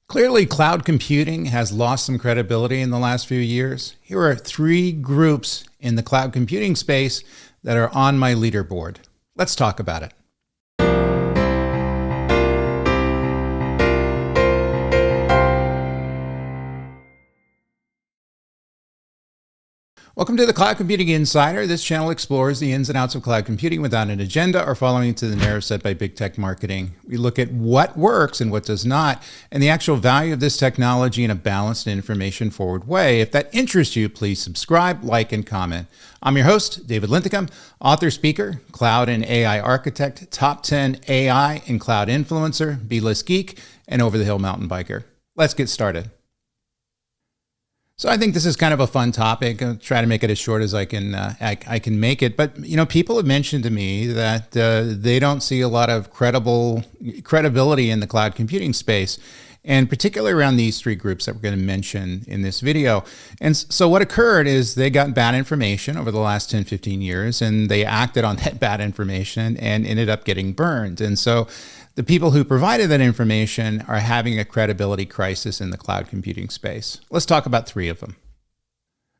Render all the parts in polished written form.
Clearly, cloud computing has lost some credibility in the last few years. Here are three groups in the cloud computing space that are on my leaderboard. Let's talk about it. Welcome to the Cloud Computing Insider. This channel explores the ins and outs of cloud computing without an agenda or following to the narrative set by big tech marketing. We look at what works and what does not, and the actual value of this technology in a balanced and information-forward way. If that interests you, please subscribe, like, and comment. I'm your host, David Linthicum, author, speaker, cloud and AI architect, top 10 AI and cloud influencer, B-list geek, and over-the-hill mountain biker. Let's get started. So I think this is kind of a fun topic. I'll try to make it as short as I can make it. But people have mentioned to me that they don't see a lot of credibility in the cloud computing space, and particularly around these three groups that we're going to mention in this video. And so what occurred is they got bad information over the last 10, 15 years, and they acted on that bad information and ended up getting burned. And so the people who provided that information are having a credibility crisis in the cloud computing space. Let's talk about three of them.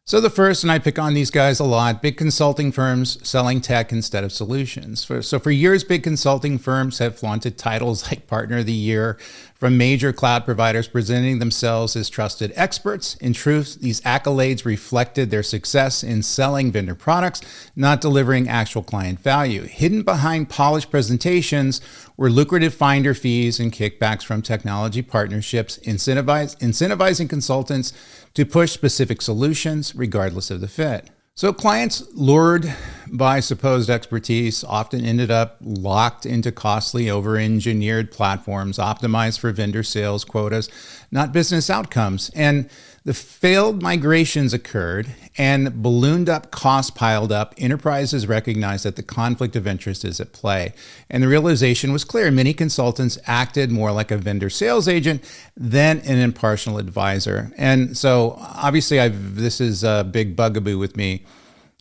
So the first, and I pick on these guys a lot, big consulting firms selling tech instead of solutions. So for years, big consulting firms have flaunted titles like Partner of the Year from major cloud providers, presenting themselves as trusted experts. In truth, these accolades reflected their success in selling vendor products, not delivering actual client value. Hidden behind polished presentations were lucrative finder fees and kickbacks from technology partnerships, incentivizing consultants to push specific solutions regardless of the fit. So clients lured by supposed expertise often ended up locked into costly overengineered platforms optimized for vendor sales quotas, not business outcomes. And the failed migrations occurred and ballooned up costs piled up. Enterprises recognized that the conflict of interest is at play. And the realization was clear. Many consultants acted more like a vendor sales agent than an impartial advisor. And so obviously this is a big bugaboo with me.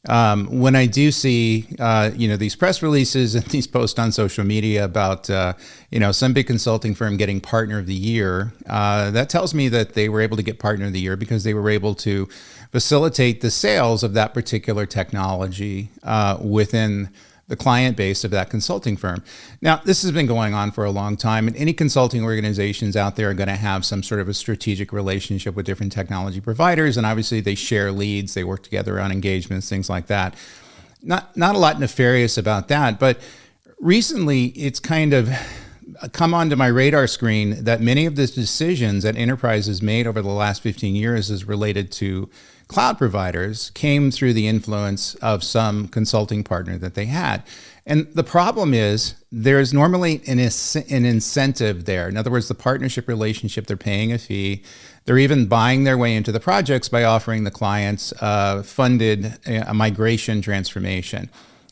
When I do see, these press releases and these posts on social media about, some big consulting firm getting Partner of the Year, that tells me that they were able to get Partner of the Year because they were able to facilitate the sales of that particular technology within the client base of that consulting firm. Now, this has been going on for a long time, and any consulting organizations out there are going to have some sort of a strategic relationship with different technology providers, and obviously they share leads, they work together on engagements, things like that. Not a lot nefarious about that, but recently it's kind of come onto my radar screen that many of the decisions that enterprises made over the last 15 years as related to cloud providers came through the influence of some consulting partner that they had. And the problem is there's normally an incentive there. In other words, the partnership relationship, they're paying a fee. They're even buying their way into the projects by offering the clients funded a migration transformation.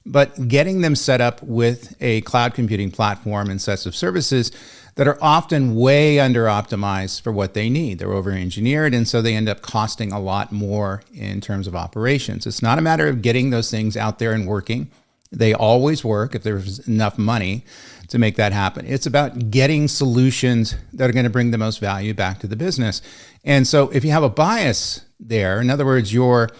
But getting them set up with a cloud computing platform and sets of services that are often way under optimized for what they need. They're over-engineered, and so they end up costing a lot more in terms of operations. It's not a matter of getting those things out there and working. They always work if there's enough money to make that happen. It's about getting solutions that are going to bring the most value back to the business. And so if you have a bias there, in other words, you're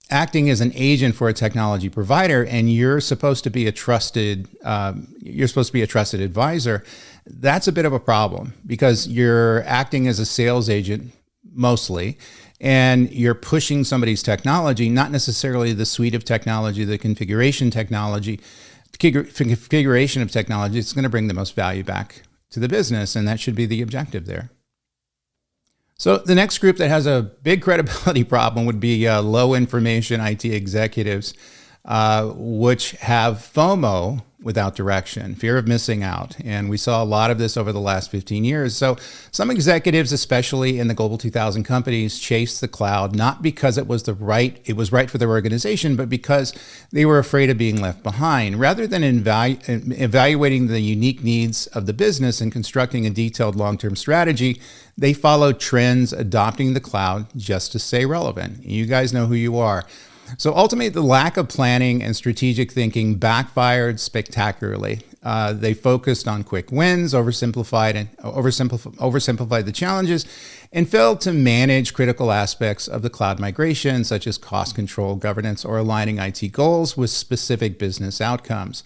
acting as an agent for a technology provider and you're supposed to be a trusted advisor, that's a bit of a problem because you're acting as a sales agent mostly, and you're pushing somebody's technology, not necessarily the suite of technology, the configuration of technology. It's going to bring the most value back to the business, and that should be the objective there. So the next group that has a big credibility problem would be low information IT executives, which have FOMO without direction, fear of missing out. And we saw a lot of this over the last 15 years. So some executives, especially in the Global 2000 companies, chased the cloud, not because it was right for their organization, but because they were afraid of being left behind. Rather than evaluating the unique needs of the business and constructing a detailed long-term strategy, they followed trends, adopting the cloud just to stay relevant. You guys know who you are. So ultimately, the lack of planning and strategic thinking backfired spectacularly. They focused on quick wins, oversimplified the challenges, and failed to manage critical aspects of the cloud migration, such as cost control, governance, or aligning IT goals with specific business outcomes.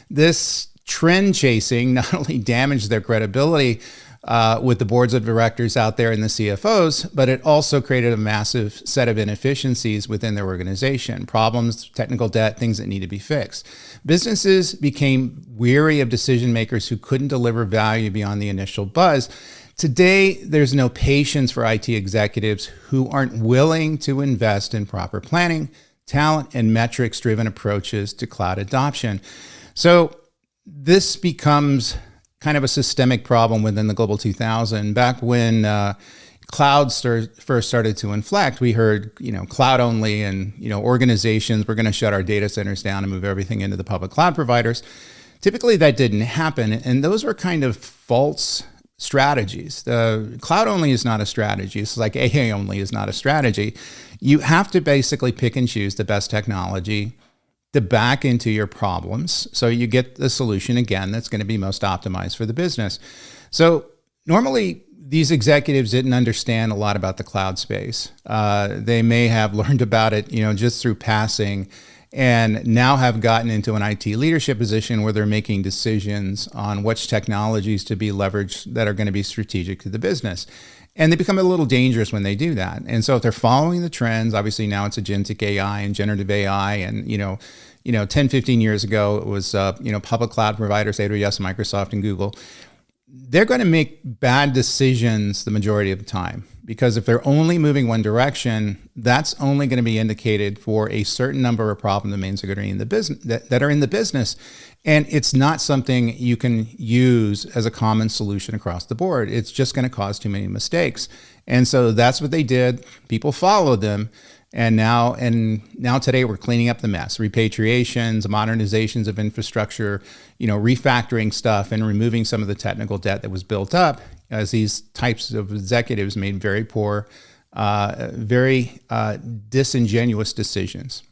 This trend chasing not only damaged their credibility with the boards of directors out there and the CFOs, but it also created a massive set of inefficiencies within their organization, problems, technical debt, things that need to be fixed. Businesses became weary of decision makers who couldn't deliver value beyond the initial buzz. Today, there's no patience for IT executives who aren't willing to invest in proper planning, talent, and metrics-driven approaches to cloud adoption. So this becomes kind of a systemic problem within the Global 2000. Back when cloud first started to inflect, we heard, cloud only, and, organizations were going to shut our data centers down and move everything into the public cloud providers. Typically, that didn't happen, and those were kind of false strategies. The cloud only is not a strategy. It's like AA only is not a strategy. You have to basically pick and choose the best technology to back into your problems so you get the solution, again, that's going to be most optimized for the business. So normally, these executives didn't understand a lot about the cloud space. They may have learned about it, just through passing, and now have gotten into an IT leadership position where they're making decisions on which technologies to be leveraged that are going to be strategic to the business. And they become a little dangerous when they do that. And so if they're following the trends, obviously now it's agentic AI and generative AI. And, 10, 15 years ago, it was, public cloud providers, AWS, Microsoft, and Google. They're going to make bad decisions the majority of the time, because if they're only moving one direction, that's only going to be indicated for a certain number of problem domains that are in the business, that are in the business. And it's not something you can use as a common solution across the board. It's just going to cause too many mistakes. And so that's what they did. People followed them. And now today we're cleaning up the mess, repatriations, modernizations of infrastructure, refactoring stuff and removing some of the technical debt that was built up as these types of executives made very poor, very disingenuous decisions.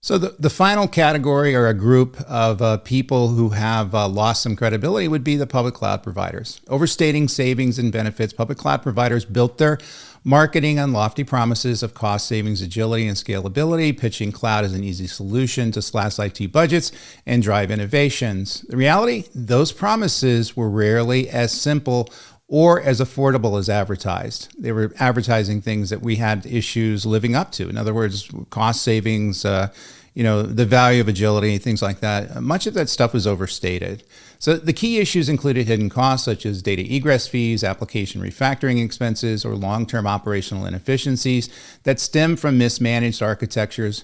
So the final category, or a group of people who have lost some credibility, would be the public cloud providers. Overstating savings and benefits, public cloud providers built their marketing on lofty promises of cost savings, agility, and scalability, pitching cloud as an easy solution to slash IT budgets and drive innovations. The reality, those promises were rarely as simple or as affordable as advertised. They were advertising things that we had issues living up to. In other words, cost savings, the value of agility, things like that. Much of that stuff was overstated. So the key issues included hidden costs such as data egress fees, application refactoring expenses, or long-term operational inefficiencies that stem from mismanaged architectures.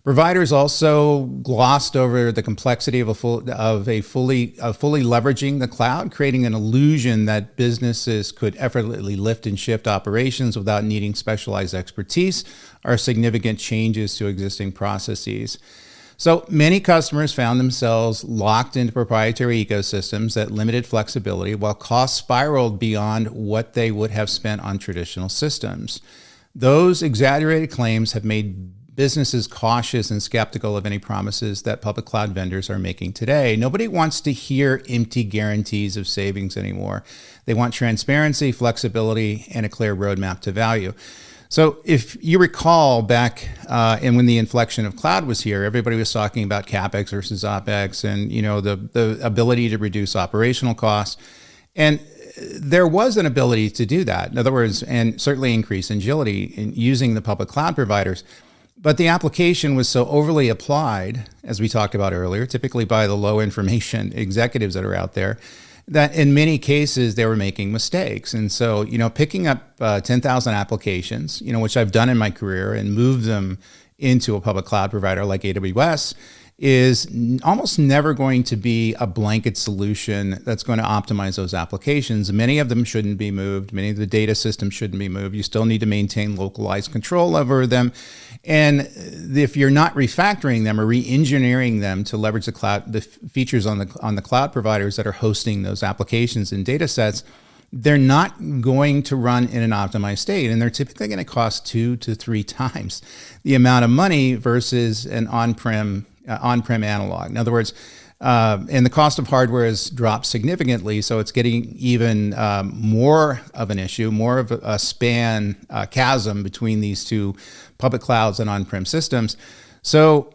Providers also glossed over the complexity of fully leveraging the cloud, creating an illusion that businesses could effortlessly lift and shift operations without needing specialized expertise or significant changes to existing processes. So many customers found themselves locked into proprietary ecosystems that limited flexibility, while costs spiraled beyond what they would have spent on traditional systems. Those exaggerated claims have made businesses cautious and skeptical of any promises that public cloud vendors are making today. Nobody wants to hear empty guarantees of savings anymore. They want transparency, flexibility, and a clear roadmap to value. So if you recall back and when the inflection of cloud was here, everybody was talking about CapEx versus OpEx and the ability to reduce operational costs. And there was an ability to do that. In other words, and certainly increase agility in using the public cloud providers. But the application was so overly applied, as we talked about earlier, typically by the low information executives that are out there, that in many cases they were making mistakes. And so, picking up 10,000 applications, which I've done in my career, and move them into a public cloud provider like AWS is almost never going to be a blanket solution that's going to optimize those applications. Many of them shouldn't be moved. Many of the data systems shouldn't be moved. You still need to maintain localized control over them. And if you're not refactoring them or re-engineering them to leverage the features on the cloud providers that are hosting those applications and data sets, they're not going to run in an optimized state, and they're typically going to cost 2 to 3 times the amount of money versus an on-prem analog. In other words, and the cost of hardware has dropped significantly, so it's getting even more of an issue, more of a chasm between these two public clouds and on-prem systems. So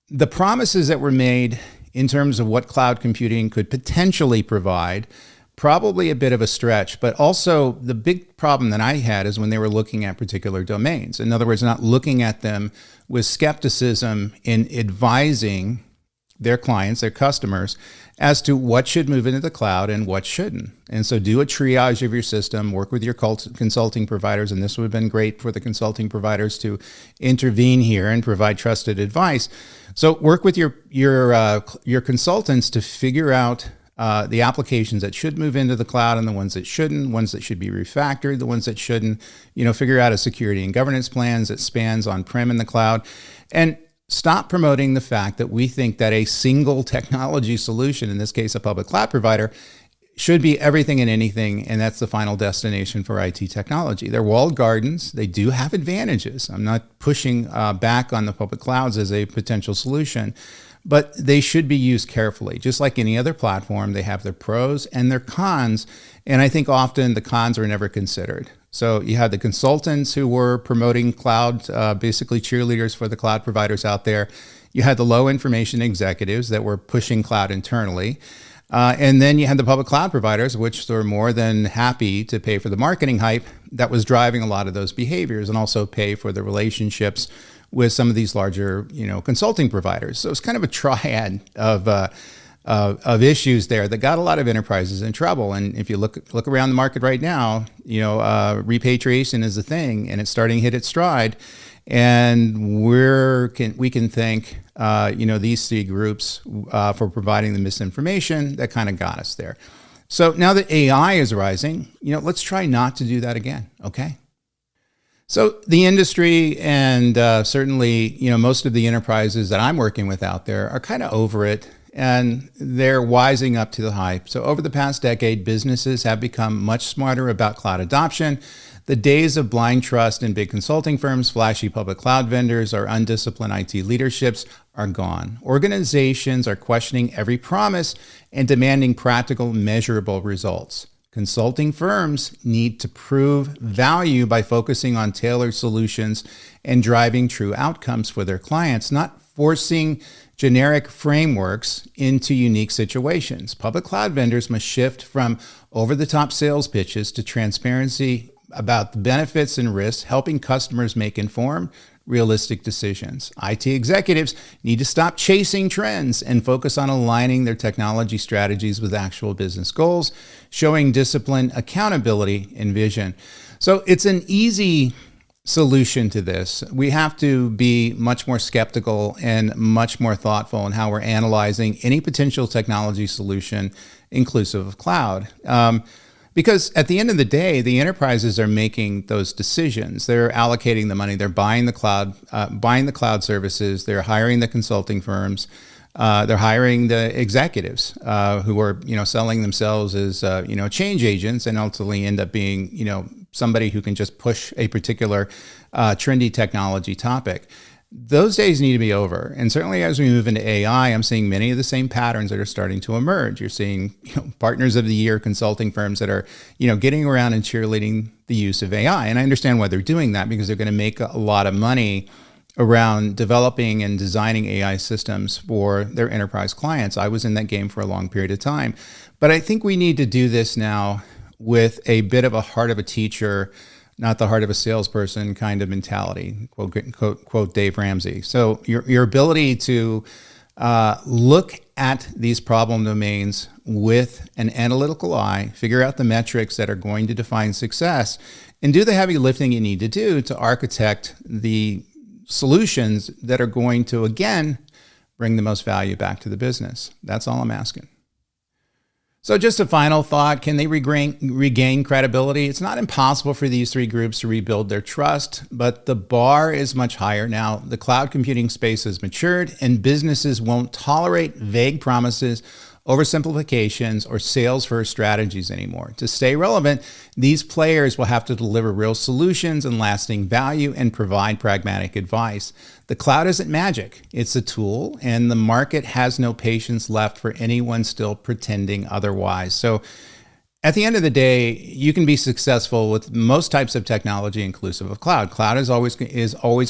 the promises that were made in terms of what cloud computing could potentially provide, probably a bit of a stretch, but also the big problem that I had is when they were looking at particular domains. In other words, not looking at them with skepticism in advising their clients, their customers, as to what should move into the cloud and what shouldn't. And so do a triage of your system, work with your consulting providers, and this would have been great for the consulting providers to intervene here and provide trusted advice. So work with your consultants to figure out the applications that should move into the cloud and the ones that shouldn't, ones that should be refactored, the ones that shouldn't, figure out a security and governance plans that spans on-prem in the cloud, and stop promoting the fact that we think that a single technology solution, in this case, a public cloud provider, should be everything and anything, and that's the final destination for IT technology. They're walled gardens. They do have advantages. I'm not pushing back on the public clouds as a potential solution, but they should be used carefully. Just like any other platform, they have their pros and their cons, and I think often the cons are never considered. So you had the consultants who were promoting cloud, basically cheerleaders for the cloud providers out there. You had the low information executives that were pushing cloud internally. And then you had the public cloud providers, which were more than happy to pay for the marketing hype that was driving a lot of those behaviors, and also pay for the relationships with some of these larger, consulting providers. So it's kind of a triad of issues there that got a lot of enterprises in trouble. And if you look around the market right now, repatriation is a thing, and it's starting to hit its stride. And we can thank these three groups for providing the misinformation that kind of got us there. So now that AI is rising, let's try not to do that again. Okay. So the industry and certainly, most of the enterprises that I'm working with out there are kind of over it, and they're wising up to the hype. So over the past decade, businesses have become much smarter about cloud adoption. The days of blind trust in big consulting firms, flashy public cloud vendors, or undisciplined IT leaderships are gone. Organizations are questioning every promise and demanding practical, measurable results. Consulting firms need to prove value by focusing on tailored solutions and driving true outcomes for their clients, not forcing generic frameworks into unique situations. Public cloud vendors must shift from over-the-top sales pitches to transparency about the benefits and risks, helping customers make informed, realistic decisions. IT executives need to stop chasing trends and focus on aligning their technology strategies with actual business goals, showing discipline, accountability, and vision. So it's an easy solution to this. We have to be much more skeptical and much more thoughtful in how we're analyzing any potential technology solution, inclusive of cloud. Because at the end of the day, the enterprises are making those decisions. They're allocating the money. They're buying the cloud services. They're hiring the consulting firms. They're hiring the executives who are, selling themselves as, change agents, and ultimately end up being, somebody who can just push a particular trendy technology topic. Those days need to be over. And certainly as we move into AI, I'm seeing many of the same patterns that are starting to emerge. You're seeing partners of the year consulting firms that are, getting around and cheerleading the use of AI. And I understand why they're doing that, because they're going to make a lot of money around developing and designing AI systems for their enterprise clients. I was in that game for a long period of time. But I think we need to do this now with a bit of a heart of a teacher, not the heart of a salesperson kind of mentality, quote Dave Ramsey. So your ability to look at these problem domains with an analytical eye, figure out the metrics that are going to define success, and do the heavy lifting you need to do to architect the solutions that are going to, again, bring the most value back to the business. That's all I'm asking. So just a final thought, can they regain credibility? It's not impossible for these three groups to rebuild their trust, but the bar is much higher now. The cloud computing space has matured, and businesses won't tolerate vague promises oversimplifications, or sales-first strategies anymore. To stay relevant, these players will have to deliver real solutions and lasting value and provide pragmatic advice. The cloud isn't magic. It's a tool, and the market has no patience left for anyone still pretending otherwise. So at the end of the day, you can be successful with most types of technology inclusive of cloud. Cloud is always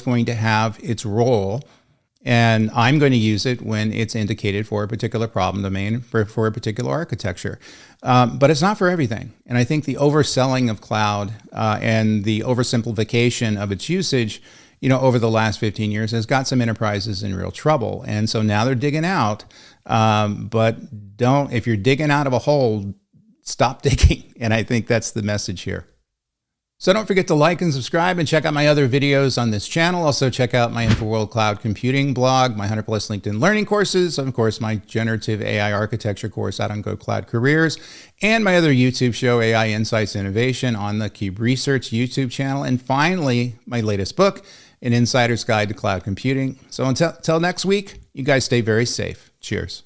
going to have its role, and I'm going to use it when it's indicated for a particular problem domain, for a particular architecture. But it's not for everything. And I think the overselling of cloud and the oversimplification of its usage, over the last 15 years has got some enterprises in real trouble. And so now they're digging out. But if you're digging out of a hole, stop digging. And I think that's the message here. So don't forget to like and subscribe and check out my other videos on this channel. Also check out my InfoWorld Cloud Computing blog, my 100+ LinkedIn learning courses, of course, my generative AI architecture course out on Go Cloud Careers, and my other YouTube show, AI Insights Innovation, on the Cube Research YouTube channel. And finally, my latest book, An Insider's Guide to Cloud Computing. So until next week, you guys stay very safe. Cheers.